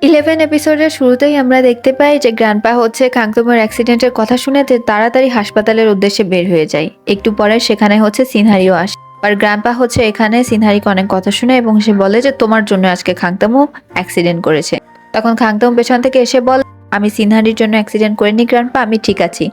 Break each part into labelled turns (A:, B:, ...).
A: 11 এপিসোডের শুরুতেই আমরা দেখতে পাই যে গ্র্যান্ডপা হচ্ছে খাংতমের অ্যাক্সিডেন্টের কথা শুনে তাড়াতাড়ি হাসপাতালের উদ্দেশ্যে বের হয়ে যায়। একটু পরে সেখানে হচ্ছে সিনহারিও আসে। আর গ্র্যান্ডপা হচ্ছে এখানে সিনহারিকে অনেক কথা শুনে এবং সে বলে যে তোমার জন্য আজকে খাংতমও অ্যাক্সিডেন্ট করেছে। তখন খাংতম পেছন থেকে এসে বলে, আমি সিনহারির জন্য অ্যাক্সিডেন্ট করিনি গ্র্যান্ডপা, আমি ঠিক আছি।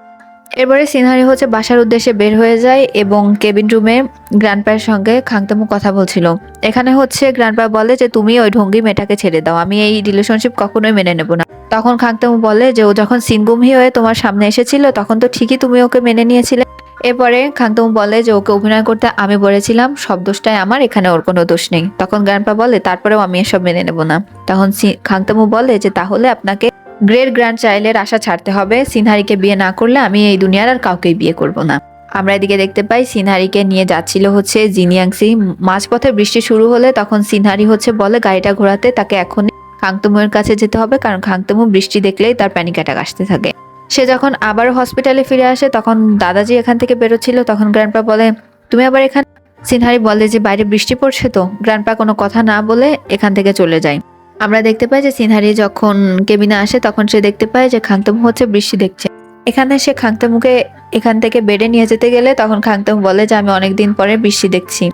A: এরপরে সিনহারি হচ্ছে বাসার উদ্দেশ্যে বের হয়ে যায় এবং কেবিন রুমে গ্র্যান্ডপার সঙ্গে খাংতমু কথা বলছিল। এখানে হচ্ছে গ্র্যান্ডপা বলে যে তুমি ওই ঢঙ্গি মেয়েটাকে ছেড়ে দাও, আমি এই রিলেশনশিপ কখনোই মেনে নেব না। তখন খাংতমু বলে যে ও যখন সিনগুমহি হয়ে তোমার সামনে এসেছিল তখন তো ঠিকই তুমি ওকে মেনে নিয়েছিলে। এরপরে খাংতমু বলে যে ওকে অভিনয় করতে আমি বলেছিলাম, সব দোষটাই আমার, এখানে ওর কোনো দোষ নেই। তখন গ্র্যান্ডপা বলে তারপরেও আমি এসব মেনে নেব না। তখন খাংতমু বলে যে তাহলে আপনাকে গ্রেট গ্র্যান্ড চাইল্ডের আশা ছাড়তে হবে, সিনহারিকে বিয়ে না করলে আমি এই দুনিয়ার আর কাউকেই বিয়ে করব না। আমরা এদিকে দেখতে পাই সিনহারিকে নিয়ে যাচ্ছিল হচ্ছে জিনিয়াংসি। মাঝপথে বৃষ্টি শুরু হলে তখন সিনহারি হচ্ছে বলে গাড়িটা ঘোরাতে, তাকে এখনই খাংতমুয়ের কাছে যেতে হবে, কারণ খাংতমু বৃষ্টি দেখলেই তার প্যানিক অ্যাটাক আসতে থাকে। সে যখন আবার হসপিটালে ফিরে আসে তখন দাদাজি এখান থেকে বেরোচ্ছিল। তখন গ্র্যান্ডপা বলে তুমি আবার এখানে? সিনহারি বলে যে বাইরে বৃষ্টি পড়ছে তো। গ্র্যান্ডপা কোনো কথা না বলে এখান থেকে চলে যায়। আমরা দেখতে পাই যে সিনহারি যখন কেবিনে আসে তখন সে দেখতে পায় যে খাংতমু হচ্ছে বৃষ্টি দেখছে। এখানে সে খাংতমুকে এখান থেকে বেডে নিয়ে যেতে গেলে তখন খাংতমু বলে যে আমি অনেকদিন পরে বৃষ্টি দেখছি।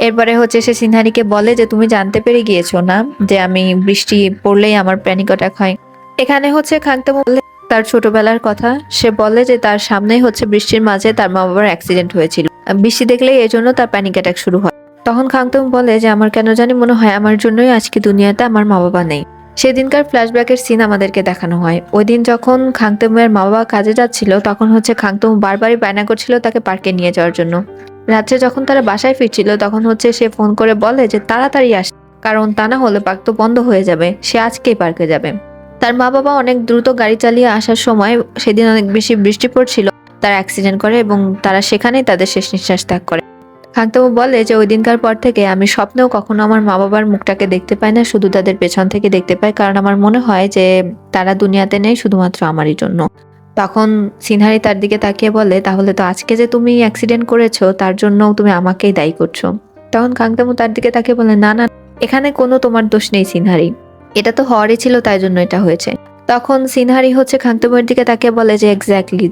A: এরপরে হচ্ছে সে সিনহারিকে বলে যে তুমি জানতে পেরে গিয়েছো না যে আমি বৃষ্টি পড়লেই আমার প্যানিক অ্যাটাক হয়। এখানে হচ্ছে খাংতমু বলে তার ছোটবেলার কথা। সে বলে যে তার সামনেই হচ্ছে বৃষ্টির মাঝে তার মা বাবার অ্যাক্সিডেন্ট হয়েছিল, বৃষ্টি দেখলেই এই জন্য তার প্যানিক অ্যাটাক শুরু হয়। তখন খাংতমু বলে যে আমার কেন জানি মনে হয় আমার জন্যই আজকে দুনিয়াতে আমার মা বাবা নেই। সেদিনকার ফ্ল্যাশব্যাকের সিন আমাদেরকে দেখানো হয়। ওই দিন যখন খাংতমুয়ের মা বাবা কাজে যাচ্ছিল তখন হচ্ছে খাংতমু বারবারই বায়না করছিল তাকে পার্কে নিয়ে যাওয়ার জন্য। রাত্রে যখন তারা বাসায় ফিরছিল তখন হচ্ছে সে ফোন করে বলে যে তাড়াতাড়ি আস, কারণ তা না হলে পার্ক তো বন্ধ হয়ে যাবে, সে আজকেই পার্কে যাবে। তার মা বাবা অনেক দ্রুত গাড়ি চালিয়ে আসার সময় সেদিন অনেক বেশি বৃষ্টি পড়ছিল, তারা অ্যাক্সিডেন্ট করে এবং তারা সেখানেই তাদের শেষ নিঃশ্বাস ত্যাগ করে। খাংতমু বলে যে ওই দিনকার পর থেকে আমি স্বপ্নেও কখনো আমার মা বাবার মুখটাকে দেখতে পাই না, শুধু তাদের পেছন থেকে দেখতে পাই, কারণ আমার মনে হয় যে তারা দুনিয়াতে নেই শুধুমাত্র আমারই জন্য। তখন সিনহারি তার দিকে তাকিয়ে বলে তাহলে তো আজকে যে তুমি অ্যাক্সিডেন্ট করেছো তার জন্য তুমি আমাকেই দায়ী করছো। তখন খাংতমু তার দিকে তাকিয়ে বলে না না, এখানে কোনো তোমার দোষ নেই সিনহারি, এটা তো হওয়ারই ছিল তাই জন্য এটা হয়েছে। তখন সিনহারি হচ্ছে খাংতমুয়ের দিকে তাকিয়ে বলে যে এক্স্যাক্টলি,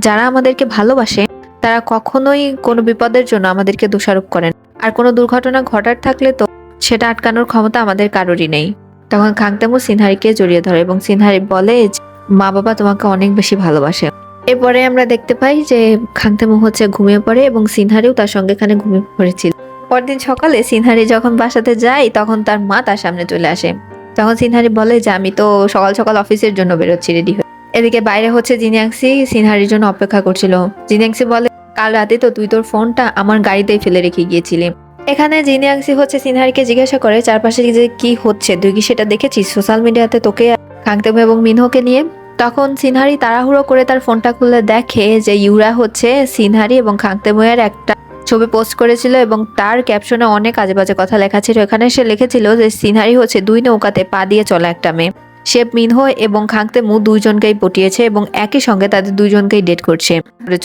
A: যারা আমাদেরকে ভালোবাসে তারা কখনোই কোনো বিপদের জন্য আমাদেরকে দোষারোপ করেন, আর কোনো দুর্ঘটনা ঘটার থাকলে তো সেটা আটকানোর ক্ষমতা আমাদের কারোরই নেই। তখন খাংতমু সিনহারিকে জড়িয়ে ধরে এবং সিনহারি বলে যে, মা বাবা তোমাকে অনেক বেশি ভালোবাসে। এরপরে আমরা দেখতে পাই যে খাংতমু হচ্ছে ঘুমিয়ে পড়ে এবং সিনহারিও তার সঙ্গে এখানে ঘুমিয়ে পড়েছিল। পরদিন সকালে সিনহারি যখন বাসাতে যায় তখন তার মা তার সামনে চলে আসে। তখন সিনহারি বলে যে আমি তো সকাল সকাল অফিসের জন্য বেরোচ্ছি রেডি হয়ে। এদিকে বাইরে হচ্ছে জিনিয়াংসি সিনহারির জন্য অপেক্ষা করছিল। জিনিয়াংসি বলে কাল রাতে তো তুই তোর ফোনটা আমার গাড়িতেই ফেলে রেখে গিয়েছিলি। এখানে জিনিয়াংসি হচ্ছে সিনহারিকে জিজ্ঞাসা করে চারপাশে যে কি হচ্ছে, তুই কি সেটা দেখেছিস সোশ্যাল মিডিয়াতে তোকে, খাংতমু এবং মিনহোকে নিয়ে? তখন সিনহারি তাড়াহুড়ো করে তার ফোনটা খুলে দেখে যে ইউরা হচ্ছে সিনহারি এবং খাংতমুয়ের একটা ছবি পোস্ট করেছিল এবং তার ক্যাপশনে অনেক আজে বাজে কথা লেখা ছিল। এখানে সে লিখেছিল যে সিনহারি হচ্ছে দুই নৌকাতে পা দিয়ে চলা একটা মেয়ে, সে মিনহো এবং খাংতমু দুইজনকেই পটিয়েছে এবং একই সঙ্গে তাদের দুইজনকেই ডেট করছে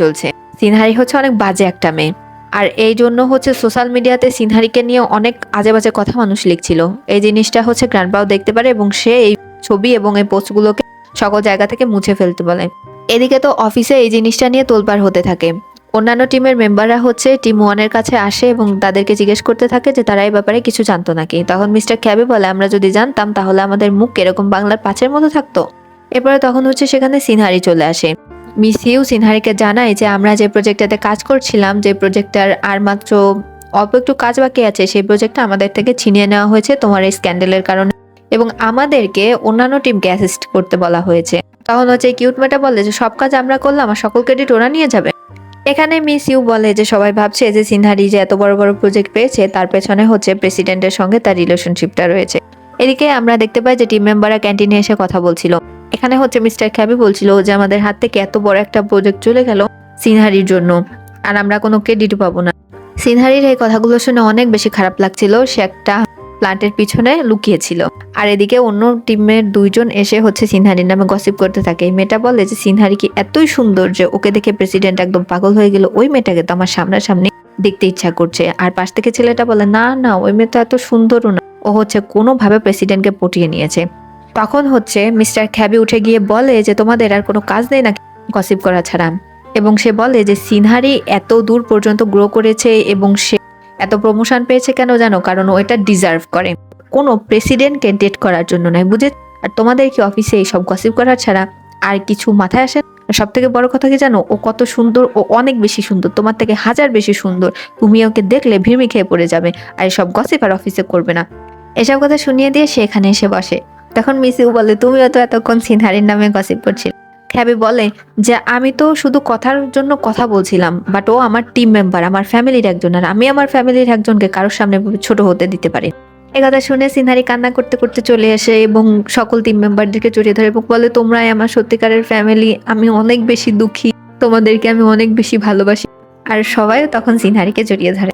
A: চলছে। সিনহারি হচ্ছে অনেক বাজে একটা মেয়ে, আর এই জন্য হচ্ছে সোশ্যাল মিডিয়াতে সিনহারিকে নিয়ে অনেক আজে বাজে কথা মানুষ লিখছিল। এই জিনিসটা হচ্ছে গ্র্যান্ডপাও দেখতে পারে এবং সে এই ছবি এবং এই পোস্টগুলোকে সকল জায়গা থেকে মুছে ফেলতে বলে। এদিকে তো অফিসে এই জিনিসটা নিয়ে তোলপাড় হতে থাকে। অন্যান্য টিমের মেম্বাররা হচ্ছে টিম ওয়ানের কাছে আসে এবং তাদেরকে জিজ্ঞেস করতে থাকে যে তারা এই ব্যাপারে কিছু জানতো নাকি। তখন মিস্টার ক্যাবি বলে আমরা যদি জানতাম তাহলে আমাদের মুখ এরকম বাংলার পাঁচের মতো থাকতো। এরপরে তখন হচ্ছে সেখানে সিনহারি চলে আসে। মিস ইউ সিনহারিকে জানায় যে আমরা যে প্রজেক্টটাতে কাজ করছিলাম, যে প্রজেক্টটার আর মাত্র অল্প একটু কাজ বাকি আছে, সেই প্রজেক্টটা আমাদের থেকে ছিনিয়ে নেওয়া হয়েছে তোমার এই স্ক্যান্ডেলের কারণে এবং আমাদেরকে অন্যান্য টিমকে অ্যাসিস্ট করতে বলা হয়েছে। তখন হচ্ছে কিউট মেয়েটা বলে যে সব কাজ আমরা করলাম আর সকল ক্রেডিট ওরা নিয়ে যাবে। এখানে মিস ইউ বলে যে সবাই ভাবছে যে সিনহারি যে এত বড় বড় প্রজেক্ট পেয়েছে তার পেছনে হচ্ছে প্রেসিডেন্টের সঙ্গে তার রিলেশনশিপটা রয়েছে। এদিকে আমরা দেখতে পাই যে টিম মেম্বাররা ক্যান্টিনে এসে কথা বলছিল। এখানে হচ্ছে মিস্টার খ্যাবি বলছিল যে আমাদের হাত থেকে এত বড় একটা প্রজেক্ট চলে গেল সিনহারির জন্য, আর আমরা কোনো ক্রেডিট পাবো না। সিনহারির এই কথাগুলো শুনে অনেক বেশি খারাপ লাগছিল, সে একটা প্লান্টের পিছনে লুকিয়েছিল। আর এদিকে অন্য টিমের দুইজন এসে হচ্ছে সিনহারির নামে গসিপ করতে থাকে। এই মেয়েটা বলে যে সিনহারি কি এতই সুন্দর যে ওকে দেখে প্রেসিডেন্ট একদম পাগল হয়ে গেল, ওই মেয়েটাকে তো আমার সামনাসামনি দেখতে ইচ্ছা করছে। আর পাশ থেকে ছেলেটা বলে না না, ওই মেয়ে তো এত সুন্দরও না, ও হচ্ছে কোনোভাবে প্রেসিডেন্টকে পটিয়ে নিয়েছে। তখন হচ্ছে মিস্টার খ্যাবি উঠে গিয়ে বলে যে তোমাদের আর কোনো কাজ নেই নাকি গসিপ করা ছাড়া। এবং সে বলে যে সিনহারি এত দূর পর্যন্ত গ্রো করেছে এবং সে এত প্রমোশন পেয়েছে কেন জানো, কারণ ও এটা ডিজার্ভ করে, কোনো প্রেসিডেন্টকে ডেট করার জন্য নয়, বুঝে? আর তোমাদের কি অফিসে এইসব গসিপ করার ছাড়া আর কিছু মাথায় আসে? সব থেকে বড় কথা কি জানো, ও কত সুন্দর, ও অনেক বেশি সুন্দর, তোমার থেকে হাজার বেশি সুন্দর, তুমি ওকে দেখলে ভিড়মি খেয়ে পড়ে যাবে, আর এসব গসিপ আর অফিসে করবে না। এসব কথা শুনিয়ে দিয়ে সে এখানে এসে বসে। তখন মিসিউ বলে তুমিও তো এতক্ষণ সিনহারির নামে গসিপ করছিলে। খ্যাবি বলে যে আমি তো শুধু কথার জন্য কথা বলছিলাম, বাট ও আমার টিম মেম্বার, আমার ফ্যামিলির একজন, আর আমি আমার ফ্যামিলির একজনকে কারোর সামনে ছোট হতে দিতে পারি। এ কথা শুনে সিনহারি কান্না করতে করতে চলে আসে এবং সকল টিম মেম্বারদেরকে জড়িয়ে ধরে এবং বলে তোমরাই আমার সত্যিকারের ফ্যামিলি, আমি অনেক বেশি দুঃখী, তোমাদেরকে আমি অনেক বেশি ভালোবাসি। আর সবাই তখন সিনহারিকে জড়িয়ে ধরে।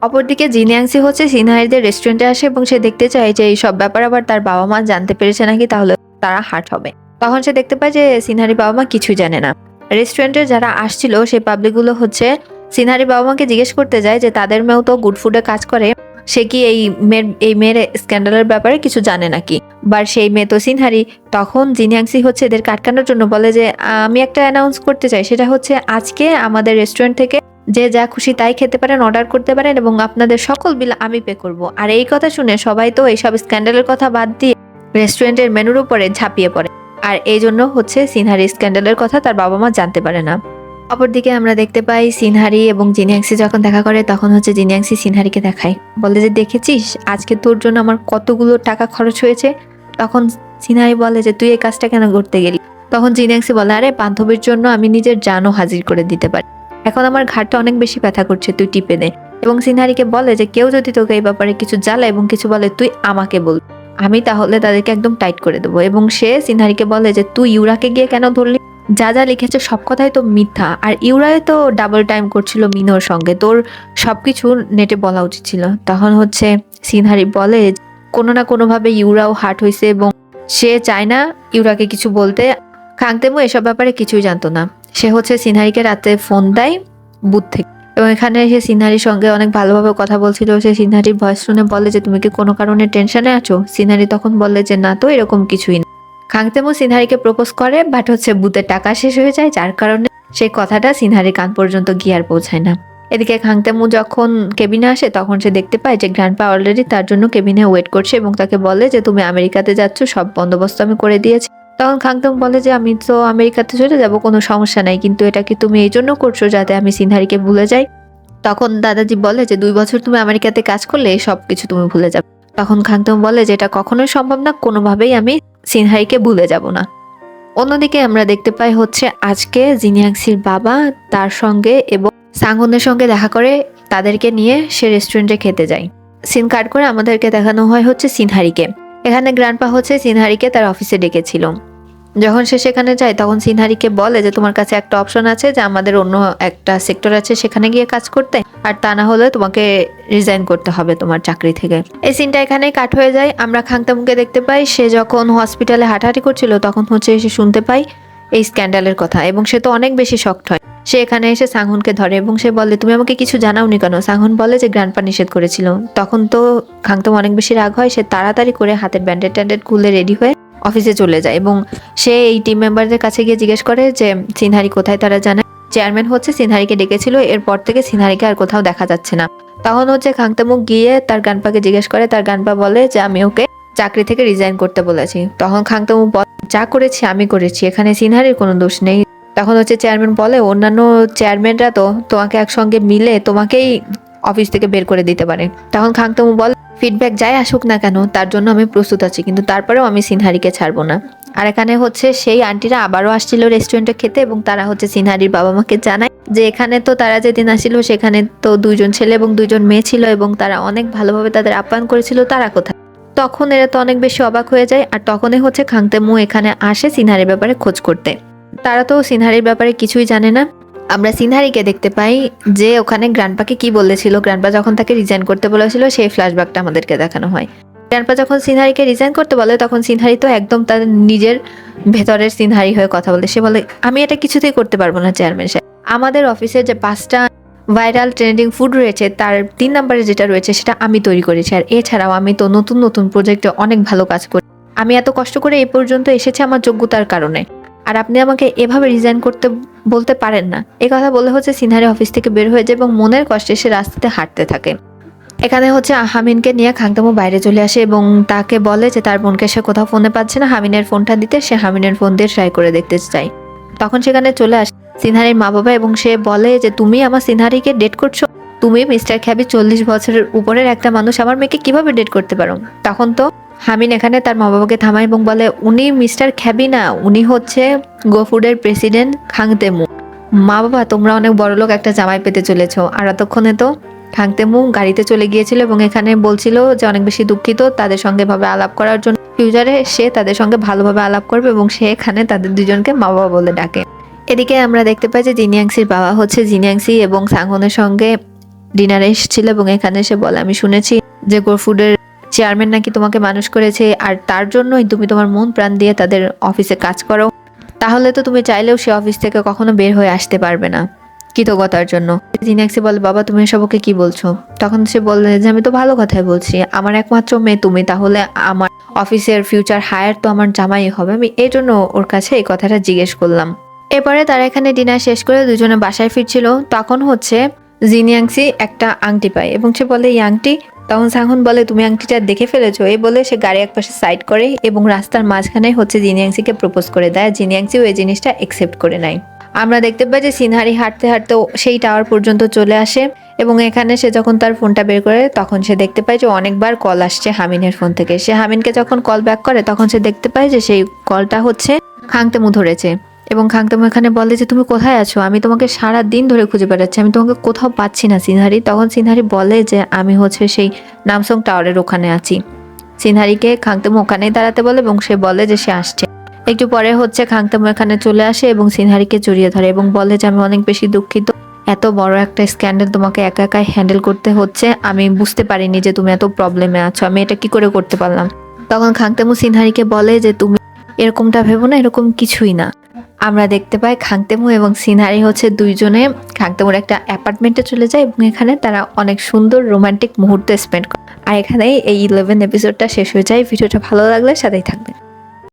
A: অপরদিকে জিনিয়াংসি হচ্ছে সিনহারিদের রেস্টুরেন্টে আসে এবং সে দেখতে চায় যে এই সব ব্যাপার আবার তার বাবা মা জানতে পেরেছে নাকি, তাহলে তারা হার্ট হবে। তখন সে দেখতে পায় যে সিনহারি বাবা মা কিছুই জানে না। রেস্টুরেন্টে যারা আসছিল সেই পাবলিকগুলো হচ্ছে সিনহারি বাবা মাকে জিজ্ঞেস করতে যায় যে তাদের মেয়েও তো গুড ফুডে কাজ করে, সে কি এই মেয়ের স্ক্যান্ডালের ব্যাপারে কিছু জানে নাকি। বা সেই মেয়ে তো সিনহারি। তখন জিনিয়াংসি হচ্ছে এদেরকে আটকানোর জন্য বলে যে আমি একটা অ্যানাউন্স করতে চাই, সেটা হচ্ছে আজকে আমাদের রেস্টুরেন্ট থেকে যে যা খুশি তাই খেতে পারেন, অর্ডার করতে পারেন এবং আপনাদের সকল বিল আমি পে করব। আর এই কথা শুনে সবাই তো এইসব স্ক্যান্ডালের কথা বাদ দিয়ে রেস্টুরেন্টের মেনুর উপরে ঝাঁপিয়ে পড়ে। আর এই জন্য হচ্ছে সিনহারি স্ক্যান্ডালের কথা তার বাবা মা জানতে পারে না। অপরদিকে আমরা দেখতে পাই সিনহারি এবং জিনিয়াংসি যখন দেখা করে তখন হচ্ছে জিনিয়াংসি সিনহারিকে দেখায়, বলে যে দেখেছিস আজকে তোর জন্য আমার কতগুলো টাকা খরচ হয়েছে। তখন সিনহারি বলে যে তুই এই কাজটা কেন করতে গেলি। তখন জিনিয়াংসি বলে আরে বান্ধবীর জন্য আমি নিজের জানও হাজির করে দিতে পারি, এখন আমার ঘাড়টা অনেক বেশি ব্যথা করছে, তুই টিপে দে। এবং সিনহারিকে বলে যে কেউ যদি তোকে এই ব্যাপারে কিছু জ্বালায় এবং কিছু বলে তুই আমাকে বল, আমি তাহলে তাদেরকে একদম টাইট করে দেবো। এবং সে সিনহারিকে বলে যে তুই ইউরাকে গিয়ে কেন ধরলি, যা যা লিখেছে সব কথাই তো মিথ্যা, আর ইউরাই তো ডাবল টাইম করছিল মিনোর সঙ্গে, তোর সবকিছু নেটে বলা উচিত ছিল। তখন হচ্ছে সিনহারি বলে কোনো না কোনোভাবে ইউরাও হার্ট হয়েছে এবং সে চায় না ইউরাকে কিছু বলতে। খাংতেমু এসব ব্যাপারে কিছুই জানতো না। সে হচ্ছে সিনহারিকে রাতে ফোন দেয় বুথ থেকে এবং এখানে সে সিনহারির সঙ্গে অনেক ভালোভাবে কথা বলছিল। সে সিনহারির ভয়েস শুনে বলে যে তুমি কি কোনো কারণে টেনশনে আছো। সিনহারি তখন বলে যে না তো, এরকম কিছুই না। খাংতেমু সিনহারিকে প্রপোজ করে, বাট হচ্ছে বুথের টাকা শেষ হয়ে যায়, যার কারণে সেই কথাটা সিনহারির কান পর্যন্ত গিয়ে আর পৌঁছায় না। এদিকে খাংতেমু যখন কেবিনে আসে তখন সে দেখতে পায় যে গ্র্যান্ডপা অলরেডি তার জন্য কেবিনে ওয়েট করছে এবং তাকে বলে যে তুমি আমেরিকাতে যাচ্ছ, সব বন্দোবস্ত আমি করে দিয়েছি। তখন খাংতেমু বলে যে আমি তো আমেরিকাতে চলে যাব, কোনো সমস্যা নাই, কিন্তু এটা কি তুমি এই জন্য করছো যাতে আমি সিনহারিকে ভুলে যাই। তখন দাদাজি বলে যে 2 বছর তুমি আমেরিকাতে কাজ করলে এই সব কিছু তুমি ভুলে যাবে। তখন খাংতেমু বলে যে এটা কখনোই সম্ভব না, কোনোভাবেই আমি সিনহারিকে ভুলে যাব না। অন্যদিকে আমরা দেখতে পাই হচ্ছে আজকে জিনিয়াংসির বাবা তার সঙ্গে এবং সাংহুনের সঙ্গে দেখা করে তাদেরকে নিয়ে সে রেস্টুরেন্টে খেতে যায়। সিন কাট করে আমাদেরকে দেখানো হয় হচ্ছে সিনহারিকে। এখানে গ্র্যান্ডপা হচ্ছে সিনহারিকে তার অফিসে ডেকেছিল। যখন সে সেখানে যায় তখন সিনহারিকে বলে যে তোমার কাছে একটা অপশন আছে, যে আমাদের অন্য একটা সেক্টর আছে সেখানে গিয়ে কাজ করতে, আর তা না হলে তোমাকে রিজাইন করতে হবে তোমার চাকরি থেকে। এই সিনটা এখানেই কাট হয়ে যায়। আমরা খাংতামুকে দেখতে পাই সে যখন হসপিটালে হাঁটাহাঁটি করছিল তখন হচ্ছে সে শুনতে পাই এই স্ক্যান্ডালের কথা এবং সে তো অনেক বেশি শকড হয়। সে এখানে এসে সাংহুনকে ধরে এবং সে বলে তুমি আমাকে কিছু জানাওনি কেন। সাংহুন বলে যে গ্র্যান্ডপা নিষেধ করেছিল। তখন তো খাংতাম অনেক বেশি রাগ হয়, সে তাড়াতাড়ি করে হাতের ব্যান্ডেড ট্যান্ডেড খুলে রেডি হয়ে অফিসে চলে যায় এবং সে এই টিম মেম্বারদের কাছে গিয়ে জিজ্ঞেস করে যে সিনহারি কোথায়। তারা জানে চেয়ারম্যান হচ্ছে সিনহারিকে ডেকেছিল, এরপর থেকে সিনহারিকে আর কোথাও দেখা যাচ্ছে না। তখন হচ্ছে খাংতামুক গিয়ে তার গ্র্যান্ডপাকে জিজ্ঞেস করে, তার গ্র্যান্ডপা বলে যে আমি ওকে চাকরি থেকে রিজাইন করতে বলেছি। তখন খাংতামুক বলে যা করেছি আমি করেছি, এখানে সিনহারির কোনো দোষ নেই। তখন হচ্ছে চেয়ারম্যান বলে অন্যান্য চেয়ারম্যানরা তো তোমাকে একসঙ্গে মিলে তোমাকেই অফিস থেকে বের করে দিতে পারে। তখন খাংতামু বলে ফিডব্যাক যাই আসুক না কেন তার জন্য আমি প্রস্তুত আছি, কিন্তু তারপরেও আমি সিনহারিকে ছাড়বো না। আর এখানে হচ্ছে সেই আন্টিরা আবারও আসছিল রেস্টুরেন্টে খেতে এবং তারা হচ্ছে সিনহারির বাবা মাকে জানায় যে এখানে তো তারা যেদিন আসছিল সেখানে তো 2জন ছেলে এবং 2জন মেয়ে ছিল এবং তারা অনেক ভালোভাবে তাদের আপ্যায়ন করেছিল, তারা কোথায়। তখন এরা তো অনেক বেশি অবাক হয়ে যায়। আর তখনই হচ্ছে খাংতেমু এখানে আসে সিনহারির ব্যাপারে খোঁজ করতে। তারা তো সিনহারির ব্যাপারে কিছুই জানে না। আমরা সিনহারিকে দেখতে পাই যে ওখানে গ্র্যান্ডপাকে কি বলেছিল, গ্র্যান্ডপা যখন তাকে রিজাইন করতে বলেছিল সেই ফ্ল্যাশব্যাকটা আমাদেরকে দেখানো হয়। গ্র্যান্ডপা যখন সিনহারিকে রিজাইন করতে বলে তখন সিনহারি তো একদম তার নিজের ভেতরের সিনহারি হয়ে কথা বলে। সে বলে আমি এটা কিছুতেই করতে পারবো না চেয়ারম্যান সাহেব, আমাদের অফিসে যে 5টা ভাইরাল ট্রেন্ডিং ফুড রয়েছে তার 3 নম্বরে যেটা রয়েছে সেটা আমি তৈরি করেছি, আর এছাড়াও আমি তো নতুন নতুন প্রজেক্টে অনেক ভালো কাজ করি, আমি এত কষ্ট করে এই পর্যন্ত এসেছি আমার যোগ্যতার কারণে, আর আপনি আমাকে এভাবে রিজাইন করতে বলতে পারেন না। এই কথা বলে হচ্ছে সিনহারি অফিস থেকে বের হয়ে যায় এবং মনের কষ্টে সে রাস্তাতে হাঁটতে থাকে। এখানে হচ্ছে হামিনকে নিয়ে খাংতামু বাইরে চলে আসে এবং তাকে বলে যে তার বোনকে সে কোথাও ফোনে পাচ্ছে না, হামিনের ফোনটা দিতে সে হামিনের ফোন দিয়ে ট্রাই করে দেখতে চায়। তখন সেখানে চলে আসে সিনহারির মা বাবা এবং সে বলে যে তুমি আমার সিনহারিকে ডেট করছো, তুমি মিস্টার খ্যাবি 40 বছরের উপরের একটা মানুষ আমার মেয়েকে কিভাবে ডেট করতে পারো। তখন তো হামিন এখানে তার মা বাবাকে থামায় এবং বলে উনি মিস্টার খ্যাবি না, উনি হচ্ছে গোফুডের প্রেসিডেন্ট খাংতেমু। মা বাবা তোমরা অনেক বড়লোক একটা জামাই পেতে চলেছো। আর এতক্ষণে তো খাংতেমু গাড়িতে চলে গিয়েছিল এবং এখানে বলছিল যে অনেক বেশি দুঃখিত তাদের সঙ্গে ভাবে আলাপ করার জন্য, ফিউচারে সে তাদের সঙ্গে ভালোভাবে আলাপ করবে এবং সে এখানে তাদের দুজনকে মা বাবা বলে ডাকে। এদিকে আমরা দেখতে পাই যে জিনিয়াংসির বাবা হচ্ছে জিনিয়াংসি এবং সাংহনের সঙ্গে ডিনারে এসেছিল এবং এখানে সে বলে আমি শুনেছি যে গোফুডের চেয়ারম্যান নাকি তোমাকে মানুষ করেছে আর তার জন্যই তুমি তোমার মন প্রাণ দিয়ে তাদের অফিসে কাজ করো, তাহলে তো তুমি চাইলেও সে অফিস থেকে কখনো বের হয়ে আসতে পারবে না কৃতজ্ঞতার জন্য। জিনিয়াংসি বলে বাবা তুমি এসবকে কি বলছো। তখন সে বললে যে আমি তো ভালো কথাই বলছি, আমার একমাত্র মেয়ে তুমি, তাহলে আমার অফিসের ফিউচার হায়ার তো আমার জামাই হবে, আমি এই জন্য ওর কাছে এই কথাটা জিজ্ঞেস করলাম। এরপরে তারা এখানে ডিনার শেষ করে দুজনে বাসায় ফিরছিল, তখন হচ্ছে জিনিয়াংসি একটা আংটি পায় এবং সে বলে এই আংটি। তখন সাংহুন বলে তুমি আংটিটা দেখে ফেলেছো, এই বলে সে গাড়ি একপাশে সাইড করে এবং রাস্তার মাঝখানে হচ্ছে জিনিয়াংসিকে প্রপোজ করে দেয়। জিনিয়াংসিও এই জিনিসটা একসেপ্ট করে নেয়। আমরা দেখতে পাই যে সিনহারি হাঁটতে হাঁটতে সেই টাওয়ার পর্যন্ত চলে আসে এবং এখানে সে যখন তার ফোনটা বের করে তখন সে দেখতে পায় যে অনেকবার কল আসছে হামিনের ফোন থেকে। সে হামিনকে যখন কল ব্যাক করে তখন সে দেখতে পায় যে সেই কলটা হচ্ছে খাংতেমু ধরেছে এবং খাংতেমু এখানে বলে যে তুমি কোথায় আছো, আমি তোমাকে সারা দিন ধরে খুঁজে বেড়াচ্ছি, আমি তোমাকে কোথাও পাচ্ছি না সিনহারি। তখন সিনহারি বলে যে আমি হচ্ছে সেই নামসং টাওয়ারের ওখানে আছি। সিনহারিকে খাংতেমু ওখানেই দাঁড়াতে বলে এবং সে বলে যে সে আসছে। একটু পরে হচ্ছে খাংতেমু এখানে চলে আসে এবং সিনহারিকে জড়িয়ে ধরে এবং বলে যে আমি অনেক বেশি দুঃখিত, এত বড় একটা স্ক্যান্ডাল তোমাকে একা একাই হ্যান্ডেল করতে হচ্ছে, আমি বুঝতে পারিনি যে তুমি এত প্রবলেমে আছো, আমি এটা কি করে করতে পারলাম। তখন খাংতেমু সিনহারিকে বলে যে তুমি এরকমটা ভেবো না, এরকম কিছুই না। আমরা দেখতে পাই খাংতেমু এবং সিনহারি হচ্ছে দুইজনে খাংতেমুর একটা অ্যাপার্টমেন্টে চলে যায় এবং এখানে তারা অনেক সুন্দর রোমান্টিক মুহূর্ত স্পেন্ড করে। আর এখানেই এই 11 এপিসোডটা শেষ হয়ে যায়। ভিডিওটা ভালো লাগলে সাথেই থাকবেন।